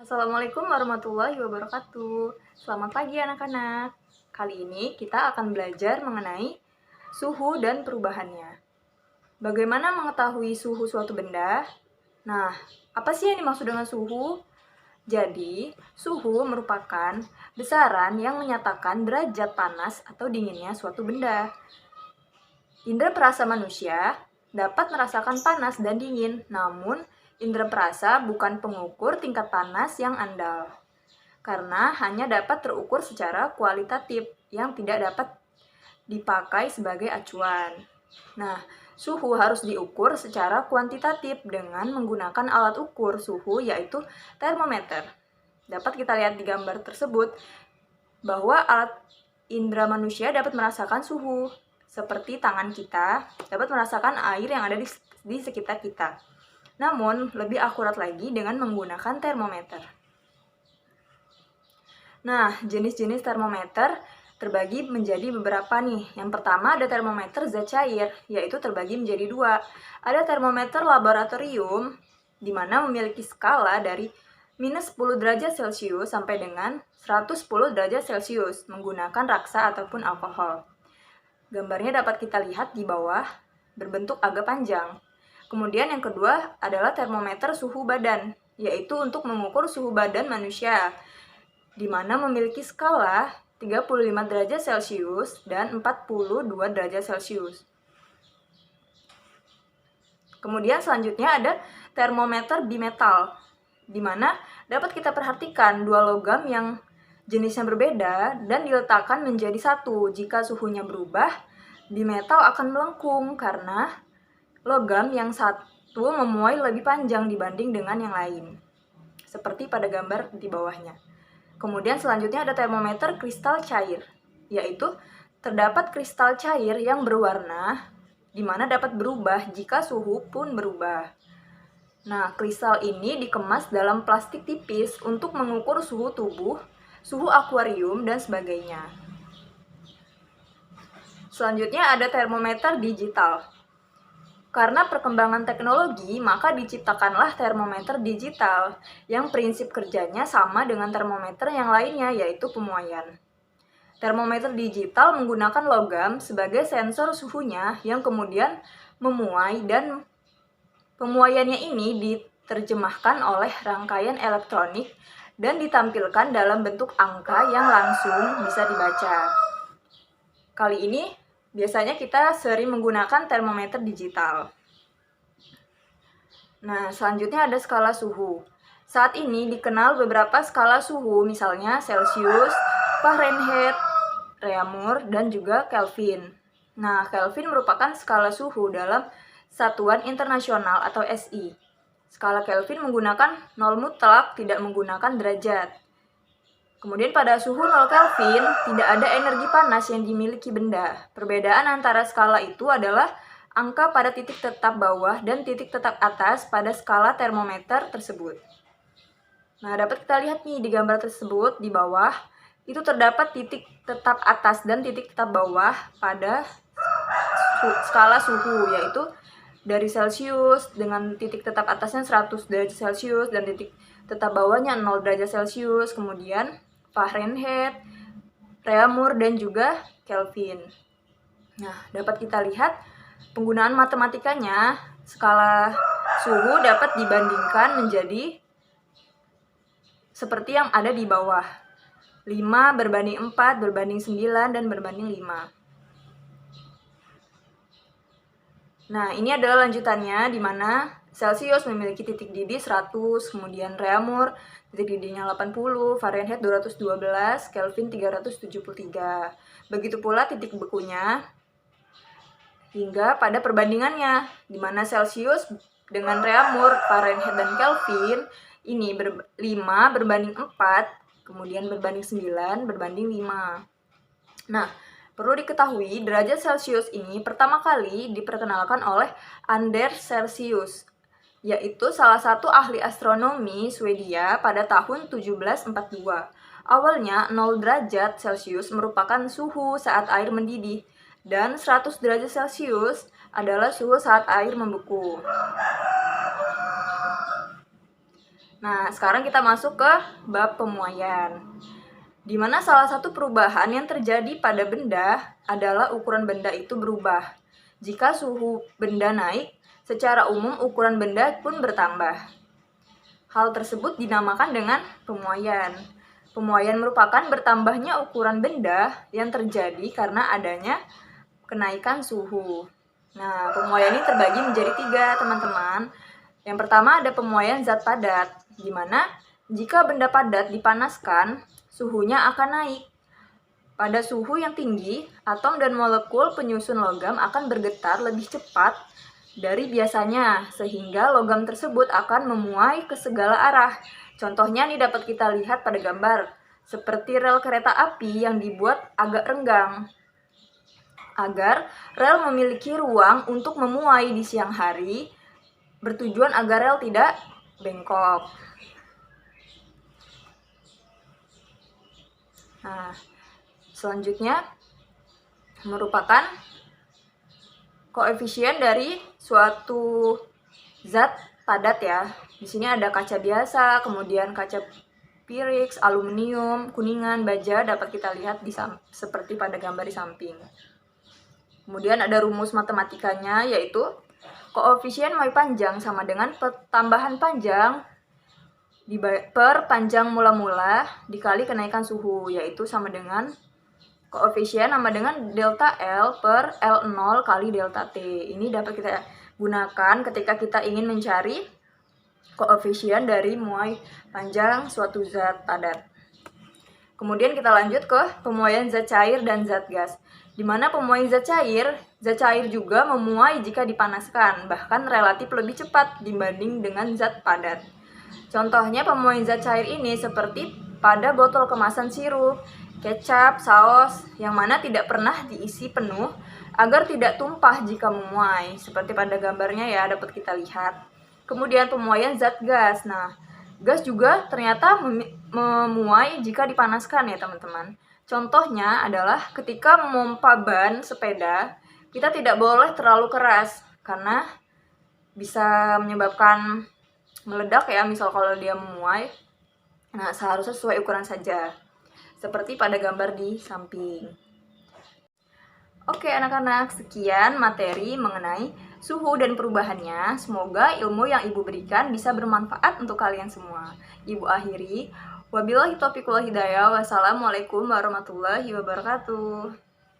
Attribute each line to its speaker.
Speaker 1: Assalamualaikum warahmatullahi wabarakatuh. Selamat pagi anak-anak. Kali ini kita akan belajar mengenai suhu dan perubahannya. Bagaimana mengetahui suhu suatu benda? Nah, apa sih yang dimaksud dengan suhu? Jadi, suhu merupakan besaran yang menyatakan derajat panas atau dinginnya suatu benda. Indera perasa manusia dapat merasakan panas dan dingin, namun indera perasa bukan pengukur tingkat panas yang andal, karena hanya dapat terukur secara kualitatif yang tidak dapat dipakai sebagai acuan. Nah, suhu harus diukur secara kuantitatif dengan menggunakan alat ukur suhu yaitu termometer. Dapat kita lihat di gambar tersebut bahwa alat indera manusia dapat merasakan suhu, seperti tangan kita dapat merasakan air yang ada di sekitar kita. Namun, lebih akurat lagi dengan menggunakan termometer. Nah, jenis-jenis termometer terbagi menjadi beberapa nih. Yang pertama ada termometer zat cair, yaitu terbagi menjadi dua. Ada termometer laboratorium, di mana memiliki skala dari minus 10 derajat Celcius sampai dengan 110 derajat Celcius menggunakan raksa ataupun alkohol. Gambarnya dapat kita lihat di bawah, berbentuk agak panjang. Kemudian yang kedua adalah termometer suhu badan, yaitu untuk mengukur suhu badan manusia, di mana memiliki skala 35 derajat Celcius dan 42 derajat Celcius. Kemudian selanjutnya ada termometer bimetal, di mana dapat kita perhatikan dua logam yang jenisnya berbeda dan diletakkan menjadi satu. Jika suhunya berubah, bimetal akan melengkung karena logam yang satu memuai lebih panjang dibanding dengan yang lain, seperti pada gambar di bawahnya. Kemudian selanjutnya ada termometer kristal cair, yaitu terdapat kristal cair yang berwarna, di mana dapat berubah jika suhu pun berubah. Nah, kristal ini dikemas dalam plastik tipis untuk mengukur suhu tubuh, suhu akuarium, dan sebagainya. Selanjutnya ada termometer digital. Karena perkembangan teknologi, maka diciptakanlah termometer digital yang prinsip kerjanya sama dengan termometer yang lainnya, yaitu pemuaian. Termometer digital menggunakan logam sebagai sensor suhunya yang kemudian memuai, dan pemuaiannya ini diterjemahkan oleh rangkaian elektronik dan ditampilkan dalam bentuk angka yang langsung bisa dibaca. Kali ini biasanya kita sering menggunakan termometer digital. Nah, selanjutnya ada skala suhu. Saat ini dikenal beberapa skala suhu, misalnya Celcius, Fahrenheit, Reaumur, dan juga Kelvin. Nah, Kelvin merupakan skala suhu dalam Satuan Internasional atau SI. Skala Kelvin menggunakan 0 mutlak, tidak menggunakan derajat. Kemudian pada suhu 0 Kelvin, tidak ada energi panas yang dimiliki benda. Perbedaan antara skala itu adalah angka pada titik tetap bawah dan titik tetap atas pada skala termometer tersebut. Nah, dapat kita lihat nih di gambar tersebut di bawah, itu terdapat titik tetap atas dan titik tetap bawah pada skala suhu, yaitu dari Celcius dengan titik tetap atasnya 100 derajat Celcius dan titik tetap bawahnya 0 derajat Celcius, kemudian Fahrenheit, Reaumur, dan juga Kelvin. Nah, dapat kita lihat penggunaan matematikanya, skala suhu dapat dibandingkan menjadi seperti yang ada di bawah. 5 berbanding 4, berbanding 9, dan berbanding 5. Nah, ini adalah lanjutannya di mana Celcius memiliki titik didih 100, kemudian Reaumur titik didihnya 80, Fahrenheit 212, Kelvin 373. Begitu pula titik bekunya hingga pada perbandingannya, di mana Celcius dengan Reaumur, Fahrenheit, dan Kelvin ini 5 berbanding 4, kemudian berbanding 9, berbanding 5. Nah, perlu diketahui derajat Celcius ini pertama kali diperkenalkan oleh Anders Celsius, yaitu salah satu ahli astronomi Swedia pada tahun 1742. Awalnya 0 derajat Celcius merupakan suhu saat air mendidih, dan 100 derajat Celcius adalah suhu saat air membeku. Nah, sekarang kita masuk ke bab pemuaian, di mana salah satu perubahan yang terjadi pada benda adalah ukuran benda itu berubah. Jika suhu benda naik, secara umum ukuran benda pun bertambah. Hal tersebut dinamakan dengan pemuaian. Pemuaian merupakan bertambahnya ukuran benda yang terjadi karena adanya kenaikan suhu. Nah, pemuaian ini terbagi menjadi 3, teman-teman. Yang pertama ada pemuaian zat padat, di mana jika benda padat dipanaskan, suhunya akan naik. Pada suhu yang tinggi, atom dan molekul penyusun logam akan bergetar lebih cepat dari biasanya, sehingga logam tersebut akan memuai ke segala arah. Contohnya nih dapat kita lihat pada gambar, seperti rel kereta api yang dibuat agak renggang, agar rel memiliki ruang untuk memuai di siang hari, bertujuan agar rel tidak bengkok. Nah, selanjutnya merupakan koefisien dari suatu zat padat ya. Di sini ada kaca biasa, kemudian kaca Pyrex, aluminium, kuningan, baja dapat kita lihat seperti pada gambar di samping. Kemudian ada rumus matematikanya, yaitu koefisien muai panjang sama dengan tambahan panjang per panjang mula-mula dikali kenaikan suhu, yaitu sama dengan koefisien sama dengan delta L per L0 kali delta T. Ini dapat kita gunakan ketika kita ingin mencari koefisien dari muai panjang suatu zat padat. Kemudian kita lanjut ke pemuaian zat cair dan zat gas. Di mana pemuaian zat cair juga memuai jika dipanaskan, bahkan relatif lebih cepat dibanding dengan zat padat. Contohnya pemuaian zat cair ini seperti pada botol kemasan sirup, kecap, saus, yang mana tidak pernah diisi penuh agar tidak tumpah jika memuai. Seperti pada gambarnya ya, dapat kita lihat. Kemudian pemuaian zat gas. Nah, gas juga ternyata memuai jika dipanaskan ya teman-teman. Contohnya adalah ketika memompa ban sepeda, kita tidak boleh terlalu keras karena bisa menyebabkan meledak ya, misal kalau dia memuai. Nah, seharusnya sesuai ukuran saja, seperti pada gambar di samping. Oke anak-anak, sekian materi mengenai suhu dan perubahannya. Semoga ilmu yang Ibu berikan bisa bermanfaat untuk kalian semua. Ibu akhiri, wabillahi taufiq wal hidayah. Wassalamualaikum warahmatullahi wabarakatuh.